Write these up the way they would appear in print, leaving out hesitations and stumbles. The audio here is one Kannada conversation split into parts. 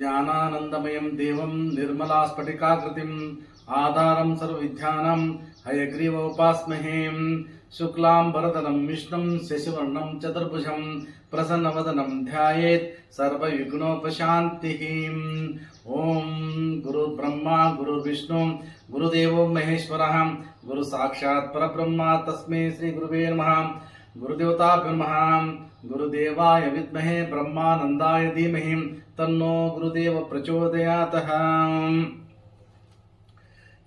ಜ್ಞಾನಾನಂದಮಯಂ ದೇವಂ ನಿರ್ಮಲಾ ಸ್ಫಟಿಕಾಕೃತಿಂ ಆಧಾರಂ ಸರ್ವವಿದ್ಯಾನಾಂ ಹಯಗ್ರೀವೋಪಾಸ್ಮಹೇ ಶುಕ್ಲಾಂಬರಧರಂ ವಿಷ್ಣುಂ ಶಶಿವರ್ಣಂ ಚತುರ್ಭುಜಂ ಪ್ರಸನ್ನವದನಂ ಧ್ಯಾಯೇತ್ ಸರ್ವವಿಘ್ನೋಪಶಾಂತಿಃ. ಓಂ ಗುರುರ್ಬ್ರಹ್ಮ ಗುರುರ್ವಿಷ್ಣು ಗುರುದೇವೋ ಮಹೇಶ್ವರಃ ಗುರು ಸಾಕ್ಷಾತ್ ಪರಬ್ರಹ್ಮ ತಸ್ಮೈ ಶ್ರೀ ಗುರುವೇ ನಮಃ. ಗುರುದೇವತಾಭ್ಯೋ ನಮಃ. ಗುರುದೇವಾಯ ವಿದ್ಮಹೇ ಬ್ರಹ್ಮಾನಂದಾಯ ಧೀಮಹಿ ತನ್ನೋ ಗುರುದೇವ ಪ್ರಚೋದಯಾತಃ.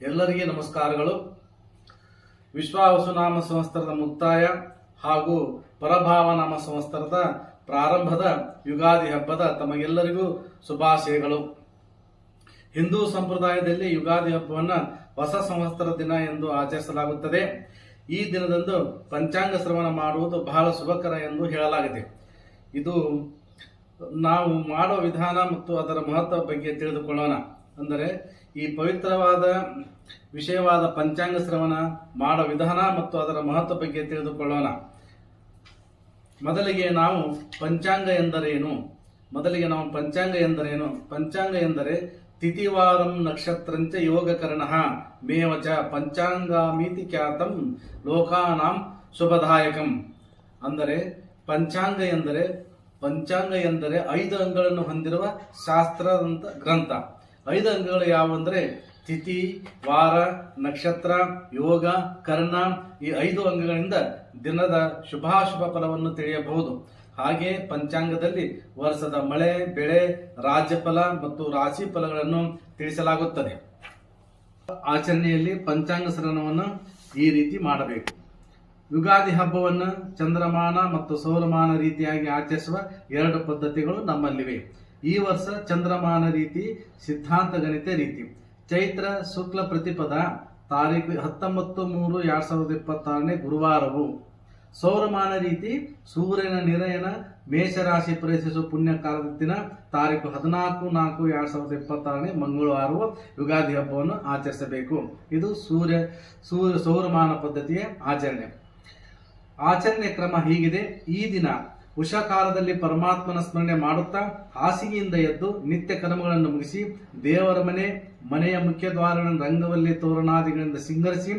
ಎಲ್ಲರಿಗೆ ನಮಸ್ಕಾರಗಳು. ವಿಶ್ವಾವಸುನಾಮ ಸಂವತ್ಸರದ ಮುಕ್ತಾಯ ಹಾಗೂ ಪರಭಾವ ನಾಮ ಸಂವತ್ಸರದ ಪ್ರಾರಂಭದ ಯುಗಾದಿ ಹಬ್ಬದ ತಮಗೆಲ್ಲರಿಗೂ ಶುಭಾಶಯಗಳು. ಹಿಂದೂ ಸಂಪ್ರದಾಯದಲ್ಲಿ ಯುಗಾದಿ ಹಬ್ಬವನ್ನು ಹೊಸ ಸಂವತ್ಸರ ದಿನ ಎಂದು ಆಚರಿಸಲಾಗುತ್ತದೆ. ಈ ದಿನದಂದು ಪಂಚಾಂಗ ಶ್ರವಣ ಮಾಡುವುದು ಬಹಳ ಶುಭಕರ ಎಂದು ಹೇಳಲಾಗಿದೆ. ಇದು ನಾವು ಮಾಡುವ ವಿಧಾನ ಮತ್ತು ಅದರ ಮಹತ್ವ ಬಗ್ಗೆ ತಿಳಿದುಕೊಳ್ಳೋಣ. ಅಂದರೆ ಈ ಪವಿತ್ರವಾದ ವಿಷಯವಾದ ಪಂಚಾಂಗ ಶ್ರವಣ ಮಾಡುವ ವಿಧಾನ ಮತ್ತು ಅದರ ಮಹತ್ವ ಬಗ್ಗೆ ತಿಳಿದುಕೊಳ್ಳೋಣ. ಮೊದಲಿಗೆ ನಾವು ಪಂಚಾಂಗ ಎಂದರೇನು? ಪಂಚಾಂಗ ಎಂದರೆ ತಿಥಿವಾರಂ ನಕ್ಷತ್ರಂಚ ಯೋಗಕರಣಃ ಮೇವಚ ಪಂಚಾಂಗಾಮೀತಿ ಖ್ಯಾತಂ ಲೋಕಾನಾಂ ಶುಭದಾಯಕಂ. ಅಂದರೆ ಪಂಚಾಂಗ ಎಂದರೆ 5 ಅಂಗಗಳನ್ನು ಹೊಂದಿರುವ ಶಾಸ್ತ್ರದಂತ ಗ್ರಂಥ. 5 ಅಂಗಗಳು ಯಾವುವೆಂದರೆ ತಿಥಿ, ವಾರ, ನಕ್ಷತ್ರ, ಯೋಗ, ಕರ್ಣ. ಈ 5 ಅಂಗಗಳಿಂದ ದಿನದ ಶುಭಾಶುಭ ಫಲವನ್ನು ತಿಳಿಯಬಹುದು. ಹಾಗೆ ಪಂಚಾಂಗದಲ್ಲಿ ವರ್ಷದ ಮಳೆ, ಬೆಳೆ, ರಾಜ್ಯಫಲ ಮತ್ತು ರಾಶಿ ಫಲಗಳನ್ನು ತಿಳಿಸಲಾಗುತ್ತದೆ. ಆಚರಣೆಯಲ್ಲಿ ಪಂಚಾಂಗ ಶ್ರವಣವನ್ನು ಈ ರೀತಿ ಮಾಡಬೇಕು. ಯುಗಾದಿ ಹಬ್ಬವನ್ನು ಚಂದ್ರಮಾನ ಮತ್ತು ಸೌರಮಾನ ರೀತಿಯಾಗಿ ಆಚರಿಸುವ 2 ಪದ್ಧತಿಗಳು ನಮ್ಮಲ್ಲಿವೆ. ಈ ವರ್ಷ ಚಂದ್ರಮಾನ ರೀತಿ ಸಿದ್ಧಾಂತ ಗಣಿತ ರೀತಿ. ಚೈತ್ರ ಶುಕ್ಲ ಪ್ರತಿಪದ ತಾರೀಕು 19/3/2026 ಗುರುವಾರವು. ಸೌರಮಾನ ರೀತಿ ಸೂರ್ಯನ ನಿರಯನ ಮೇಷರಾಶಿ ಪ್ರವೇಶಿಸುವ ಪುಣ್ಯಕಾಲದ ದಿನ ತಾರೀಕು 14/4/2026 ಮಂಗಳವಾರವು ಯುಗಾದಿ ಹಬ್ಬವನ್ನು ಆಚರಿಸಬೇಕು. ಇದು ಸೌರಮಾನ ಪದ್ಧತಿಯ ಆಚರಣೆ ಕ್ರಮ ಹೀಗಿದೆ. ಈ ದಿನ ಉಷಕಾಲದಲ್ಲಿ ಪರಮಾತ್ಮನ ಸ್ಮರಣೆ ಮಾಡುತ್ತಾ ಹಾಸಿಗೆಯಿಂದ ಎದ್ದು ನಿತ್ಯ ಕರ್ಮಗಳನ್ನು ಮುಗಿಸಿ ದೇವರ ಮನೆಯ ಮುಖ್ಯ ದ್ವಾರಗಳನ್ನು ರಂಗವಲ್ಲಿ ತೋರಣಾದಿಗಳಿಂದ ಸಿಂಗರಿಸಿ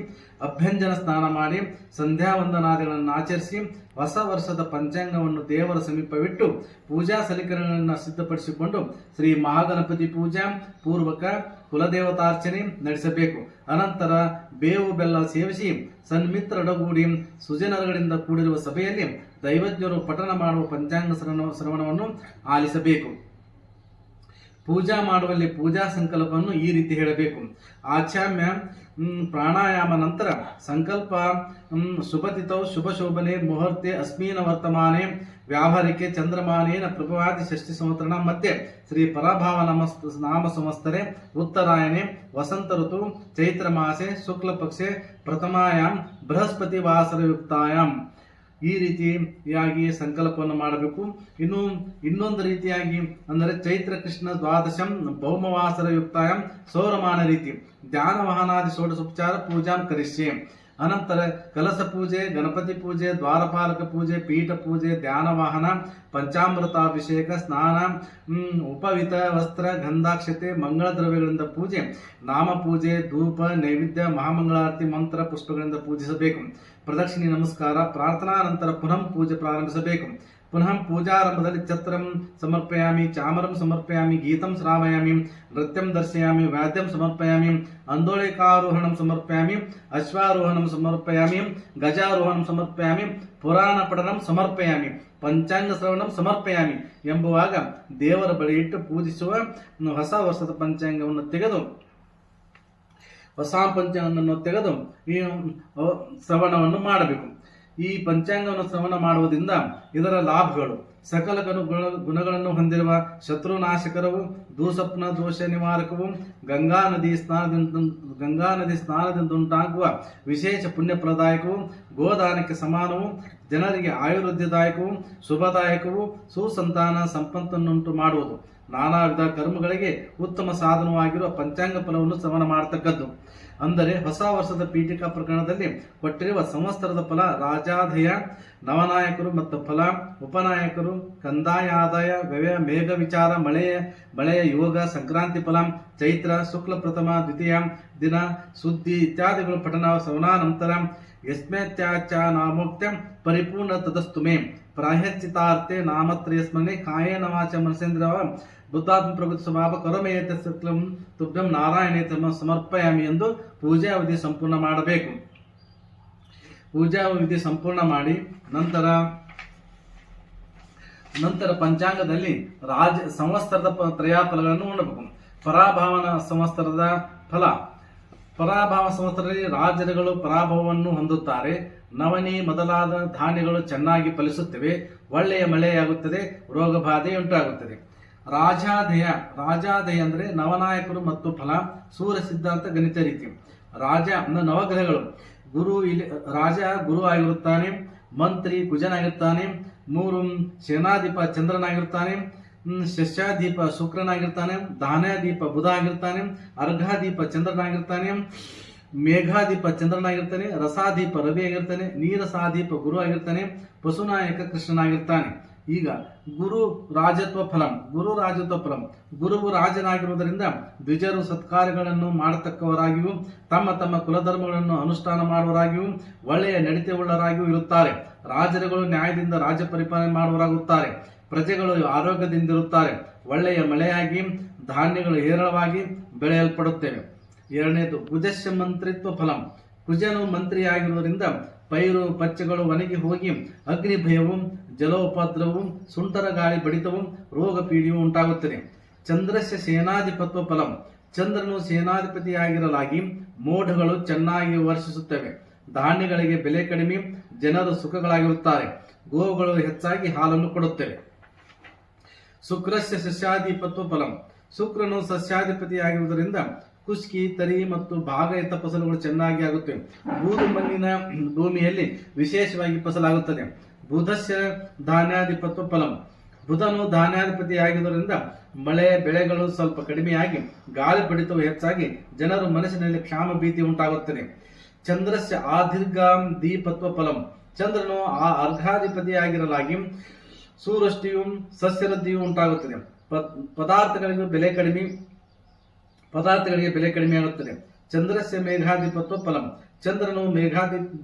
ಅಭ್ಯಂಜನ ಸ್ನಾನ ಮಾಡಿ ಸಂಧ್ಯಾ ವಂದನಾದಿಗಳನ್ನು ಆಚರಿಸಿ ಹೊಸ ವರ್ಷದ ಪಂಚಾಂಗವನ್ನು ದೇವರ ಸಮೀಪವಿಟ್ಟು ಪೂಜಾ ಸಲಕರಣೆಗಳನ್ನು ಸಿದ್ಧಪಡಿಸಿಕೊಂಡು ಶ್ರೀ ಮಹಾಗಣಪತಿ ಪೂಜಾ ಪೂರ್ವಕ ಕುಲದೇವತಾರ್ಚನೆ ನಡೆಸಬೇಕು. ಅನಂತರ ಬೇವು ಬೆಲ್ಲ ಸೇವಿಸಿ ಸನ್ಮಿತ್ರರೊಡಗೂಡಿ ಸುಜನರುಗಳಿಂದ ಕೂಡಿರುವ ಸಭೆಯಲ್ಲಿ ದೈವಜ್ಞರು ಪಠಣ ಮಾಡುವ ಪಂಚಾಂಗ ಶ್ರವಣವನ್ನು ಆಲಿಸಬೇಕು. ಪೂಜಾ ಮಾಡುವಲ್ಲಿ ಪೂಜಾ ಸಂಕಲ್ಪವನ್ನು ಈ ರೀತಿ ಹೇಳಬೇಕು. ಆಚಾಮ್ಯ ಪ್ರಾಣಾಯಾಮ ನಂತರ ಸಂಕಲ್ಪ ಶುಭತಿಥೌ ಶುಭಶೋಭನೆ ಮುಹೂರ್ತೆ ಅಸ್ಮಿನ್ ವರ್ತಮಾನೆ ವ್ಯಾವಹಾರಿಕೆ ಚಂದ್ರಮಾನೇನ ಪ್ರಭವಾದಿ ಷಷ್ಠಿ ಸಂವತ್ಸರ ಮಧ್ಯೆ ಶ್ರೀ ಪರಭಾವ ನಾಮ ಸಂವತ್ಸರೆ ಉತ್ತರಾಯಣೆ ವಸಂತ ಋತು ಚೈತ್ರ ಮಾಸೆ ಶುಕ್ಲ ಪಕ್ಷೆ ಪ್ರಥಮಾಯಾಂ ಬೃಹಸ್ಪತಿ ವಾಸರಯುಕ್ತಾಯಾಂ. ಈ ರೀತಿಯಾಗಿ ಸಂಕಲ್ಪವನ್ನು ಮಾಡಬೇಕು. ಇನ್ನೊಂದು ರೀತಿಯಾಗಿ ಅಂದರೆ ಚೈತ್ರ ಕೃಷ್ಣ ದ್ವಾದಶಂ ಭೌಮವಾಸರ ಯುಕ್ತಾಯಂ ಸೌರಮಾನ ರೀತಿ ಧ್ಯಾನ ವಾಹನಾದಿ ಷೋಡಶೋಪಚಾರ ಪೂಜಾಂ ಕರಿಷ್ಯೆ. ಅನಂತರ ಕಲಶ ಪೂಜೆ, ಗಣಪತಿ ಪೂಜೆ, ದ್ವಾರಪಾಲಕ ಪೂಜೆ, ಪೀಠ ಪೂಜೆ, ಧ್ಯಾನ ವಾಹನ, ಪಂಚಾಮೃತಾಭಿಷೇಕ, ಸ್ನಾನ, ಉಪವಿತ ವಸ್ತ್ರ, ಗಂಧಾಕ್ಷತೆ, ಮಂಗಳ ದ್ರವ್ಯಗಳಿಂದ ಪೂಜೆ, ನಾಮ ಪೂಜೆ, ಧೂಪ, ನೈವೇದ್ಯ, ಮಹಾಮಂಗಳಾರತಿ, ಮಂತ್ರ ಪುಷ್ಪಗಳಿಂದ ಪೂಜಿಸಬೇಕು. ಪ್ರದಕ್ಷಿಣೆ ನಮಸ್ಕಾರ ಪ್ರಾರ್ಥನಾ ನಂತರ ಪುನಃ ಪೂಜೆ ಪ್ರಾರಂಭಿಸಬೇಕು. ಪುನಃ ಪೂಜಾರಂಭದಲ್ಲಿ ಛತ್ರಂ ಸಮರ್ಪಯಾಮಿ, ಚಾಮರಂ ಸಮರ್ಪಯಾಮಿ, ಗೀತಂ ಶ್ರಾವಯಾಮಿ, ನೃತ್ಯಂ ದರ್ಶಯಾಮಿ, ವಾದ್ಯಂ ಸಮರ್ಪಯಾಮಿ, ಅಂದೋಳಿಕಾರೋಹಣಂ ಸಮರ್ಪಯಾಮಿ, ಅಶ್ವಾರೋಹಣಂ ಸಮರ್ಪಯಾಮಿ, ಗಜಾರೋಹಣಂ ಸಮರ್ಪಯಾಮಿ, ಪುರಾಣ ಪಠನಂ ಸಮರ್ಪಯಾಮಿ, ಪಂಚಾಂಗ ಶ್ರವಣಂ ಸಮರ್ಪಯಾಮಿ ಎಂಬುವಾಗ ದೇವರ ಬಳಿ ಇಟ್ಟು ಪೂಜಿಸುವ ಹೊಸ ವರ್ಷದ ಪಂಚಾಂಗವನ್ನು ತೆಗೆದು ಈ ಶ್ರವಣವನ್ನು ಮಾಡಬೇಕು. ಈ ಪಂಚಾಂಗವನ್ನು ಶ್ರವಣ ಮಾಡುವುದರಿಂದ ಇದರ ಲಾಭಗಳು: ಸಕಲ ಗುಣಗಳನ್ನು ಹೊಂದಿರುವ ಶತ್ರುನಾಶಕರವು, ದುಸ್ವಪ್ನ ದೋಷ ನಿವಾರಕವು, ಗಂಗಾ ನದಿ ಸ್ನಾನದಿಂದ ಉಂಟಾಗುವ ವಿಶೇಷ ಪುಣ್ಯಪ್ರದಾಯಕವು, ಗೋದಾನಕ್ಕೆ ಸಮಾನವು, ಜನರಿಗೆ ಆಯುರ್ವೃದ್ಧಿದಾಯಕವೂ ಶುಭದಾಯಕವೂ ಸುಸಂತಾನ ಸಂಪತ್ತನ್ನುಂಟು ಮಾಡುವುದು. ನಾನಾ ವಿಧ ಕರ್ಮಗಳಿಗೆ ಉತ್ತಮ ಸಾಧನವಾಗಿರುವ ಪಂಚಾಂಗ ಫಲವನ್ನು ಶ್ರವಣ ಮಾಡತಕ್ಕದ್ದು. ಅಂದರೆ ಹೊಸ ವರ್ಷದ ಪೀಠಿಕಾ ಪ್ರಕರಣದಲ್ಲಿ ಕೊಟ್ಟಿರುವ ಸಂವತ್ಸರದ ಫಲ, ರಾಜಾಧಯ, ನವನಾಯಕರು ಮತ್ತು ಫಲ, ಉಪನಾಯಕರು, ಕಂದಾಯ, ಆದಾಯ, ವ್ಯಯ, ಮೇಘ ವಿಚಾರ, ಮಳೆಯ ಯೋಗ, ಸಂಕ್ರಾಂತಿ ಫಲ, ಚೈತ್ರ ಶುಕ್ಲ ಪ್ರಥಮ ದ್ವಿತೀಯ ದಿನ, ಸುದ್ದಿ ಇತ್ಯಾದಿಗಳು ಪಠನ ಶ್ರವಣಾನಂತರ ಯಸ್ಮೇತ್ಯಾಚ ನಾಮೋಕ್ತ್ಯಂ ಪರಿಪೂರ್ಣ ತದಸ್ತುಮೇ ಪ್ರಾಯಶ್ಚಿತಾರ್ಥೆ ನಾಮತ್ರಯ ಸ್ಮರಣೆ ಕಾಯೇನ ವಾಚ ಮನಸೇಂದ್ರವ ಬುದ್ಧಾತ್ಮ ಪ್ರಭುತ್ವ ಸ್ವಭಾವ ಕರಮೇತ ಸಕಲಂ ತುಭ್ಯಂ ನಾರಾಯಣೇತ ಸಮರ್ಪಯಾಮಿ ಎಂದು ಪೂಜಾ ವಿಧಿ ಸಂಪೂರ್ಣ ಮಾಡಬೇಕು. ಪೂಜಾ ವಿಧಿ ಸಂಪೂರ್ಣ ಮಾಡಿ ನಂತರ ಪಂಚಾಂಗದಲ್ಲಿ ಸಂವತ್ಸರದ ತ್ರಯಾಫಲಗಳನ್ನು ಉಣ್ಣಬೇಕು. ಪರಾಭಾವನ ಸಂವತ್ಸರದ ಫಲ. ಪರಾಭಾವ ಸಂವತ್ಸರದಲ್ಲಿ ರಾಜರುಗಳು ಪರಾಭವವನ್ನು ಹೊಂದುತ್ತಾರೆ. ನವನಿ ಮೊದಲಾದ ಧಾನ್ಯಗಳು ಚೆನ್ನಾಗಿ ಫಲಿಸುತ್ತವೆ. ಒಳ್ಳೆಯ ಮಳೆಯಾಗುತ್ತದೆ. ರೋಗ ಬಾಧೆಯುಂಟಾಗುತ್ತದೆ. ರಾಜಾಧಯ ಅಂದರೆ ನವನಾಯಕರು ಮತ್ತು ಫಲ. ಸೂರ್ಯ ಸಿದ್ಧಾಂತ ಗಣಿತ ರೀತಿ. ರಾಜ ನವಗ್ರಹಗಳು. ರಾಜ ಗುರು ಆಗಿರುತ್ತಾನೆ. ಮಂತ್ರಿ ಕುಜನಾಗಿರ್ತಾನೆ. 3 ಸೇನಾಧಿಪ ಚಂದ್ರನಾಗಿರ್ತಾನೆ. ಶಸ್ಯಾದೀಪ ಶುಕ್ರನಾಗಿರ್ತಾನೆ. ಧಾನ್ಯಾದೀಪ ಬುಧ ಆಗಿರ್ತಾನೆ. ಅರ್ಘಾದೀಪ ಚಂದ್ರನಾಗಿರ್ತಾನೆ. ಮೇಘಾದೀಪ ಚಂದ್ರನಾಗಿರ್ತಾನೆ. ರಸಾದೀಪ ರವಿ ಆಗಿರ್ತಾನೆ. ನೀರಸಾದೀಪ ಗುರು ಆಗಿರ್ತಾನೆ. ಪಶುನಾಯಕ ಕೃಷ್ಣನಾಗಿರ್ತಾನೆ. ಈಗ ಗುರು ರಾಜತ್ವ ಫಲಂ. ಗುರುವು ರಾಜನಾಗಿರುವುದರಿಂದ ದ್ವಿಜರು ಸತ್ಕಾರ್ಯಗಳನ್ನು ಮಾಡತಕ್ಕವರಾಗಿಯೂ ತಮ್ಮ ತಮ್ಮ ಕುಲಧರ್ಮಗಳನ್ನು ಅನುಷ್ಠಾನ ಮಾಡುವರಾಗಿಯೂ ಒಳ್ಳೆಯ ನಡತೆಯುಳ್ಳವರಾಗಿಯೂ ಇರುತ್ತಾರೆ. ರಾಜರುಗಳು ನ್ಯಾಯದಿಂದ ರಾಜ್ಯ ಪರಿಪಾಲನೆ ಮಾಡುವರಾಗುತ್ತಾರೆ. ಪ್ರಜೆಗಳು ಆರೋಗ್ಯದಿಂದಿರುತ್ತಾರೆ. ಒಳ್ಳೆಯ ಮಳೆಯಾಗಿ ಧಾನ್ಯಗಳು ಹೇರಳವಾಗಿ ಬೆಳೆಯಲ್ಪಡುತ್ತವೆ. 2ನೇದು ಕುಜಸ್ಯ ಮಂತ್ರಿತ್ವ ಫಲಂ. ಕುಜನು ಮಂತ್ರಿಯಾಗಿರುವುದರಿಂದ ಪೈರು ಪಚ್ಚೆಗಳು ಒಣಗಿ ಹೋಗಿ ಅಗ್ನಿ ಭಯವು, ಜಲೋಪದ್ರವೂ, ಸುಂಟರ ಗಾಳಿ ಬಡಿತವೂ, ರೋಗ ಪೀಡಿಯೂ ಉಂಟಾಗುತ್ತದೆ. ಚಂದ್ರಸ್ಯ ಸೇನಾಧಿಪತ್ವ ಫಲಂ. ಚಂದ್ರನು ಸೇನಾಧಿಪತಿಯಾಗಿರಲಾಗಿ ಮೋಢಗಳು ಚೆನ್ನಾಗಿ ವರ್ಷಿಸುತ್ತವೆ. ಧಾನ್ಯಗಳಿಗೆ ಬೆಲೆ ಕಡಿಮೆ. ಜನರು ಸುಖಗಳಾಗಿರುತ್ತಾರೆ. ಗೋವುಗಳು ಹೆಚ್ಚಾಗಿ ಹಾಲನ್ನು ಕೊಡುತ್ತವೆ. ಶುಕ್ರಸ್ಯ ಸಸ್ಯಾಧಿಪತ್ವ ಫಲಂ. ಶುಕ್ರನು ಸಸ್ಯಾಧಿಪತಿಯಾಗಿರುವುದರಿಂದ ಕುಸ್ಕಿ, ತರಿ ಮತ್ತು ಭಾಗಯುತ ಫಸಲುಗಳು ಚೆನ್ನಾಗಿ ಆಗುತ್ತವೆ. ಬೂದು ಮಣ್ಣಿನ ಭೂಮಿಯಲ್ಲಿ ವಿಶೇಷವಾಗಿ ಫಸಲಾಗುತ್ತದೆ. ಬುಧಸ್ಯ ಧಾನ್ಯಾಧಿಪತ್ವ ಫಲಂ. ಬುಧನು ಧಾನ್ಯಾಧಿಪತಿಯಾಗಿರುವುದರಿಂದ ಮಳೆ ಬೆಳೆಗಳು ಸ್ವಲ್ಪ ಕಡಿಮೆಯಾಗಿ ಗಾಳಿ ಬಡಿತವು ಹೆಚ್ಚಾಗಿ ಜನರ ಮನಸ್ಸಿನಲ್ಲಿ ಕ್ಷಾಮ ಭೀತಿ ಉಂಟಾಗುತ್ತದೆ. ಚಂದ್ರಸ್ಯ ಆದೀರ್ಘಾಧಿಪತ್ವ ಫಲಂ. ಚಂದ್ರನು ಅರ್ಘಾಧಿಪತಿಯಾಗಿರಲಾಗಿ ಸೂವೃಷ್ಟಿಯು ಸಸ್ಯವೃದ್ಧಿಯೂ ಉಂಟಾಗುತ್ತದೆ. ಪದಾರ್ಥಗಳಿಗೆ ಬೆಲೆ ಕಡಿಮೆಯಾಗುತ್ತದೆ. ಚಂದ್ರಸ್ಯ ಮೇಘಾಧಿಪತ್ವ ಫಲಂ. ಚಂದ್ರನು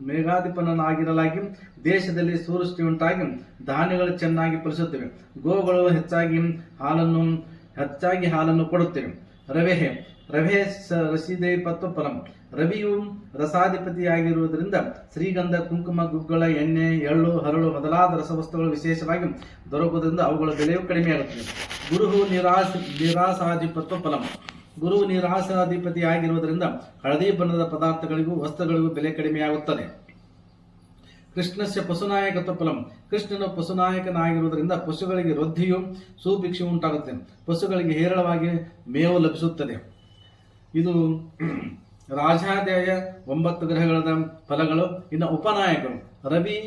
ಮೇಘಾಧಿಪನಾಗಿರಲಾಗಿ ದೇಶದಲ್ಲಿ ಸೂವೃಷ್ಟಿ ಉಂಟಾಗಿ ಧಾನ್ಯಗಳು ಚೆನ್ನಾಗಿ ಫಲಿಸುತ್ತವೆ. ಗೋವುಗಳು ಹೆಚ್ಚಾಗಿ ಹಾಲನ್ನು ಕೊಡುತ್ತವೆ. ರವೆ ರಸಿದೇಪತ್ವ ಫಲಂ. ರವಿಯು ರಸಾಧಿಪತಿಯಾಗಿರುವುದರಿಂದ ಶ್ರೀಗಂಧ, ಕುಂಕುಮ, ಗುಗ್ಗಳ, ಎಣ್ಣೆ, ಎಳ್ಳು, ಹರಳು ಮೊದಲಾದ ರಸವಸ್ತುಗಳು ವಿಶೇಷವಾಗಿ ದೊರಕುವುದರಿಂದ ಅವುಗಳ ಬೆಲೆಯೂ ಕಡಿಮೆಯಾಗುತ್ತದೆ. ಗುರುವು ನಿರಾಸಾಧಿಪತ್ವ ಫಲಂ. ಗುರುವು ನಿರಾಸಾಧಿಪತಿಯಾಗಿರುವುದರಿಂದ ಹಳದಿ ಬಣ್ಣದ ಪದಾರ್ಥಗಳಿಗೂ ವಸ್ತುಗಳಿಗೂ ಬೆಲೆ ಕಡಿಮೆಯಾಗುತ್ತದೆ. ಕೃಷ್ಣಸ್ಯ ಪಶುನಾಯಕತ್ವ ಫಲಂ. ಕೃಷ್ಣನು ಪಶುನಾಯಕನಾಗಿರುವುದರಿಂದ ಪಶುಗಳಿಗೆ ವೃದ್ಧಿಯು ಸುಭಿಕ್ಷೆ ಉಂಟಾಗುತ್ತದೆ. ಪಶುಗಳಿಗೆ ಹೇರಳವಾಗಿ ಮೇವು ಲಭಿಸುತ್ತದೆ. ಇದು ರಾಜಾಧ್ಯಾಯ 9 ಗ್ರಹಗಳ ಫಲಗಳು. ಇನ್ನು ಉಪನಾಯಕರು. ರವಿ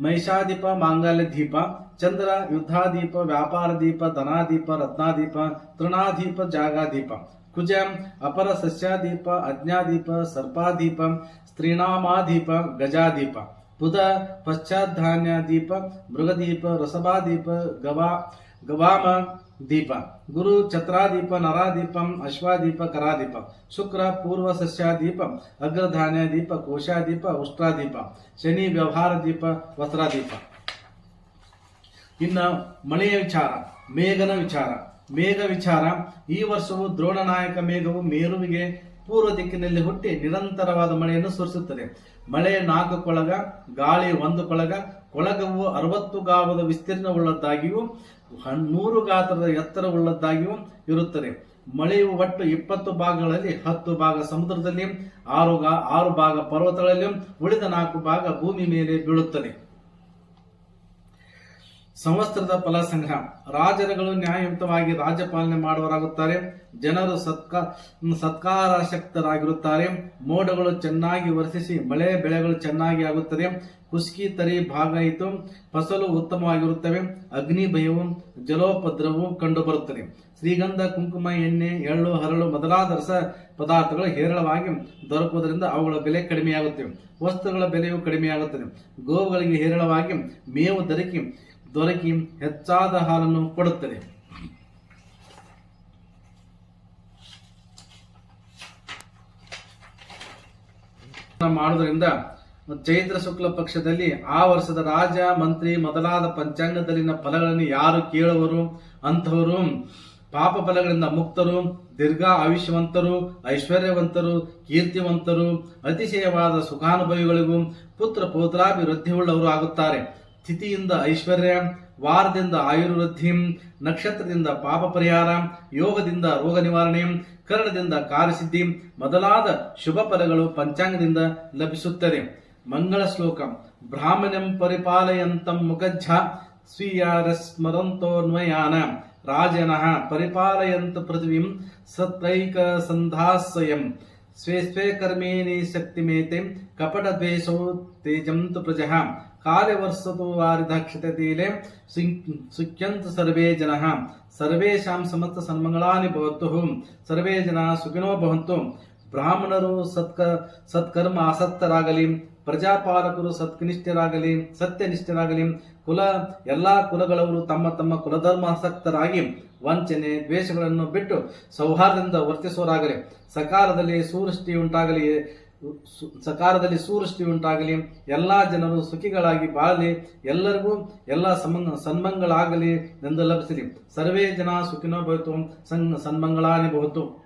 ಮಹಿಷಾದೀಪ ಮಾಂಗಲ್ಯ ದೀಪ. ಚಂದ್ರ ಯುದ್ಧಾದೀಪ, ವ್ಯಾಪಾರ ದೀಪ, ಧನಾದೀಪ, ರತ್ನಾದೀಪ, ತೃಣಾದೀಪ, ಜಾಗಾದೀಪ. ಕುಜ ಅಪರ ಸಸ್ಯಾದೀಪ, ಅಜ್ಞಾದೀಪ, ಸರ್ಪಾದೀಪ, ಸ್ತ್ರೀನಾಮಾದೀಪ, ಗಜಾದೀಪ. ಬುಧ ಪಶ್ಚಾಧಾನ್ಯಾದೀಪ, ಮೃಗದೀಪ, ರಸಭಾದೀಪ, ಗವಾಮ ದೀಪ. ಗುರು ಛತ್ರಾದೀಪ, ನರಾದೀಪ, ಅಶ್ವಾದೀಪ, ಕರಾದೀಪ. ಶುಕ್ರ ಪೂರ್ವ ಸಸ್ಯಾದೀಪ, ಅಗ್ರಧಾನ್ಯಾದೀಪ, ಕೋಶಾದೀಪ, ಉಷ್ಟ್ರಾದೀಪ. ಶನಿ ವ್ಯವಹಾರ ದೀಪ, ವಸ್ತ್ರಾದೀಪ. ಇನ್ನು ಮಳೆಯ ವಿಚಾರ, ಮೇಘನ ವಿಚಾರ. ಮೇಘ ವಿಚಾರ. ಈ ವರ್ಷವು ದ್ರೋಣನಾಯಕ ಮೇಘವು ಮೇರುವಿಗೆ ಪೂರ್ವ ದಿಕ್ಕಿನಲ್ಲಿ ಹುಟ್ಟಿ ನಿರಂತರವಾದ ಮಳೆಯನ್ನು ಸುರಿಸುತ್ತದೆ. ಮಳೆ 4 ಕೊಳಗ, ಗಾಳಿ 1 ಕೊಳಗ. ಕೊಳಗವು 60 ಗಾವದ ವಿಸ್ತೀರ್ಣವುಳ್ಳದ್ದಾಗಿಯೂ 100 ಗಾತ್ರದ ಎತ್ತರವುಳ್ಳದ್ದಾಗಿಯೂ ಇರುತ್ತದೆ. ಮಳೆಯು ಒಟ್ಟು 20 ಭಾಗಗಳಲ್ಲಿ 10 ಭಾಗ ಸಮುದ್ರದಲ್ಲಿ, 6 ಭಾಗ ಪರ್ವತಗಳಲ್ಲಿ, ಉಳಿದ 4 ಭಾಗ ಭೂಮಿ ಮೇಲೆ ಬೀಳುತ್ತದೆ. ಸಂವತ್ಸರದ ಫಲ ಸಂಗ್ರಹ. ರಾಜರುಗಳು ನ್ಯಾಯಯುತವಾಗಿ ರಾಜ್ಯಪಾಲನೆ ಮಾಡುವವರಾಗುತ್ತಾರೆ. ಜನರು ಸತ್ಕಾರಾಸಕ್ತರಾಗಿರುತ್ತಾರೆ. ಮೋಡಗಳು ಚೆನ್ನಾಗಿ ವರ್ಷಿಸಿ ಮಳೆ ಬೆಳೆಗಳು ಚೆನ್ನಾಗಿ ಆಗುತ್ತದೆ. ಕುಸ್ಕಿ ತರಿ ಭಾಗಾಯಿತು, ಫಸಲು ಉತ್ತಮವಾಗಿರುತ್ತವೆ. ಅಗ್ನಿ ಭಯವು ಜಲೋಪದ್ರವವು ಕಂಡುಬರುತ್ತದೆ. ಶ್ರೀಗಂಧ, ಕುಂಕುಮ, ಎಣ್ಣೆ, ಎಳ್ಳು, ಹರಳು ಮೊದಲಾದ ರಸ ಪದಾರ್ಥಗಳು ಹೇರಳವಾಗಿ ದೊರಕುವುದರಿಂದ ಅವುಗಳ ಬೆಲೆ ಕಡಿಮೆಯಾಗುತ್ತವೆ. ವಸ್ತುಗಳ ಬೆಲೆಯು ಕಡಿಮೆಯಾಗುತ್ತದೆ. ಗೋವುಗಳಿಗೆ ಹೇರಳವಾಗಿ ಮೇವು ದೊರಕಿ ಹೆಚ್ಚಾದ ಹಾಲನ್ನು ಕೊಡುತ್ತದೆ. ಮಾಡುವುದರಿಂದ ಚೈತ್ರ ಶುಕ್ಲ ಪಕ್ಷದಲ್ಲಿ ಆ ವರ್ಷದ ರಾಜ, ಮಂತ್ರಿ ಮೊದಲಾದ ಪಂಚಾಂಗದಲ್ಲಿನ ಫಲಗಳನ್ನು ಯಾರು ಕೇಳುವರು ಅಂಥವರು ಪಾಪ ಫಲಗಳಿಂದ ಮುಕ್ತರು, ದೀರ್ಘ ಆಯುಷ್ಯವಂತರು, ಐಶ್ವರ್ಯವಂತರು, ಕೀರ್ತಿವಂತರು, ಅತಿಶಯವಾದ ಸುಖಾನುಭವಿಗಳಿಗೂ ಪುತ್ರ ಪೌತ್ರಾಭಿವೃದ್ಧಿಯುಳ್ಳವರು ಆಗುತ್ತಾರೆ. ತಿಥಿಯಿಂದ ಐಶ್ವರ್ಯ, ವಾರದಿಂದ ಆಯುರ್ವೃದ್ಧಿ, ನಕ್ಷತ್ರದಿಂದ ಪಾಪ ಪರಿಹಾರ, ಯೋಗದಿಂದ ರೋಗ ನಿವಾರಣೆ, ಕರ್ಣದಿಂದ ಕಾರ್ಯಸಿದ್ಧಿ ಮೊದಲಾದ ಶುಭ ಫಲಗಳು ಪಂಚಾಂಗದಿಂದ ಲಭಿಸುತ್ತದೆ. ಮಂಗಳ ಶ್ಲೋಕ. ಬ್ರಾಹ್ಮಣ್ಯಂ ಪರಿಪಾಲಯಂತಂ ಮುಖಜ್ಜ ಸ್ವೀಯಾರಸ್ಮರಂತೋನ್ವಯಾನ ರಾಜನಃ ಪರಿಪಾಲಯಂತ ಪೃಥ್ವೀಂ ಸತ್ರೈಕ ಸಂಧಾಸ್ವಯಂ ಸ್ವೇ ಸ್ವೇ ಕರ್ಮೇಣಿ ಶಕ್ತಿಮೇತೆ ಕಪಟ ದ್ವೇಷೋ ತೇಜಂತು ಪ್ರಜಃ ಕಾರ್ಯವರ್ಷತು ವಾರಿಧಾಕ್ಷತೇಲೆ ಸುಖ್ಯಂತ ಸರ್ವೇ ಜನಃ ಸರ್ವೇಷಾಂ ಸಮಸ್ತ ಸನ್ಮಂಗಳಾನಿ ಭವಂತು. ಸರ್ವೇ ಜನ ಸುಖಿನೋ ಭವಂತು. ಬ್ರಾಹ್ಮಣರು ಸತ್ಕರ್ಮ ಆಸಕ್ತರಾಗಲಿ, ಪ್ರಜಾಪಾಲಕರು ಸತ್ನಿಷ್ಠರಾಗಲಿ, ಸತ್ಯನಿಷ್ಠರಾಗಲಿ, ಎಲ್ಲಾ ಕುಲಗಳವರು ತಮ್ಮ ತಮ್ಮ ಕುಲಧರ್ಮ ಆಸಕ್ತರಾಗಿ ವಂಚನೆ ದ್ವೇಷಗಳನ್ನು ಬಿಟ್ಟು ಸೌಹಾರ್ದದಿಂದ ವರ್ತಿಸುವರಾಗಲಿ. ಸಕಾಲದಲ್ಲಿ ಸೂವೃಷ್ಟಿ ಉಂಟಾಗಲಿ, ಎಲ್ಲಾ ಜನರು ಸುಖಿಗಳಾಗಿ ಬಾಳಲಿ, ಎಲ್ಲರಿಗೂ ಎಲ್ಲ ಸನ್ಮಂಗಳಾಗಲಿ ಎಂದು ಲಭಿಸಲಿ. ಸರ್ವೇ ಜನ ಸುಖಿನೋ ಭವತು, ಸನ್ಮಂಗಳಾನಿ ಭವತು.